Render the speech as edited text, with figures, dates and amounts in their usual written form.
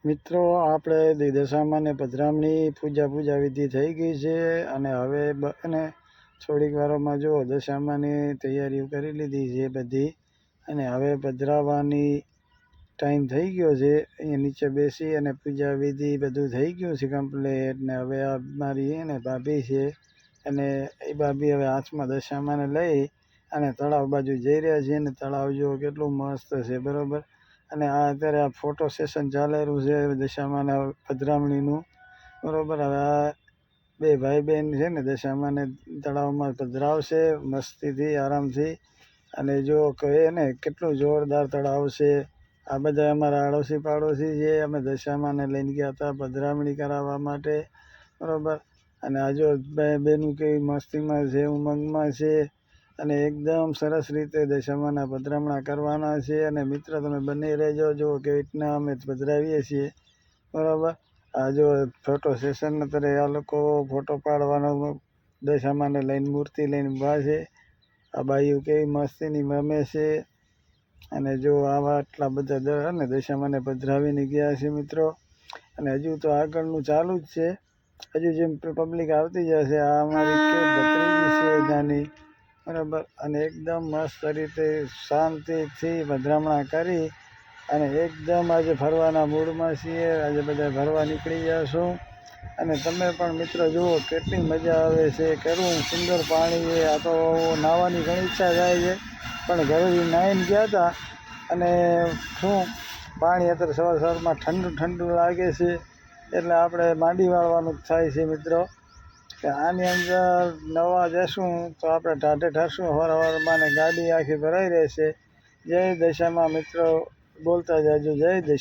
મિત્રો આપણે દશામાને પધરામણી પૂજા વિધિ થઈ ગઈ છે અને હવે અને થોડીક વારોમાં જો દશામાની તૈયારીઓ કરી લીધી છે બધી અને હવે પધરાવવાની ટાઈમ થઈ ગયો છે. અહીંયા નીચે બેસી અને પૂજા વિધિ બધું થઈ ગયું છે કમ્પ્લેટ. ને હવે આ મારી ને ભાભી છે અને એ ભાભી હવે હાથમાં દશામાને લઈ અને તળાવ બાજુ જઈ રહ્યા છે. ને તળાવ જો કેટલું મસ્ત છે, બરાબર. અને આ અત્યારે આ ફોટો સેશન ચાલેલું છે દશામાના પધરામણીનું, બરાબર. હવે આ બે ભાઈ બહેન છે ને દશામાને તળાવમાં પધરાવશે મસ્તીથી, આરામથી. અને જો કહે ને કેટલું જોરદાર તળાવ છે. આ બધા અમારા આડોશી પાડોશી છે. અમે દશામાને લઈને ગયા હતા પધરામણી કરાવવા માટે, બરાબર. અને આ જો બેનું કેવી મસ્તીમાં છે, ઉમંગમાં છે અને એકદમ સરસ રીતે દશામાના પધરામણા કરવાના છે. અને મિત્ર તમે બની રહેજો, જો કેવી રીતના અમે પધરાવીએ છીએ, બરાબર. આ જો ફોટો સેશન અત્યારે આ લોકો ફોટો પાડવાનો દશામાને લઈને મૂર્તિ લઈને ઊભા છે. આ બાઈઓ કેવી મસ્તીની રમે છે. અને જો આવા આટલા બધા ને દશામાને પધરાવીને ગયા છે મિત્રો. અને હજુ તો આગળનું ચાલુ જ છે, હજુ જેમ પબ્લિક આવતી જશે. આ અમારી ભત્રીજી છે નાની, બરાબર. અને એકદમ મસ્ત રીતે શાંતિથી પધરામણા કરી અને એકદમ આજે ફરવાના મૂડમાં છીએ. આજે બધા ફરવા નીકળી જશું. અને તમે પણ મિત્રો જુઓ કેટલી મજા આવે છે, કેવું સુંદર પાણી છે. આ તો નાહવાની ઘણી ઈચ્છા થાય છે પણ ઘરેથી નાહીને ગયા હતા અને શું પાણી અત્યારે સવારમાં ઠંડુ ઠંડુ લાગે છે એટલે આપણે માંડી વાળવાનું જ થાય છે મિત્રો. કે આની અંદર નવા જશું તો આપણે ટાઢે ઠરશું સવારમાં ને ગાડી આખી ભરાઈ રહેશે. જય દશામાં મિત્રો, બોલતા જાજો જય દશા.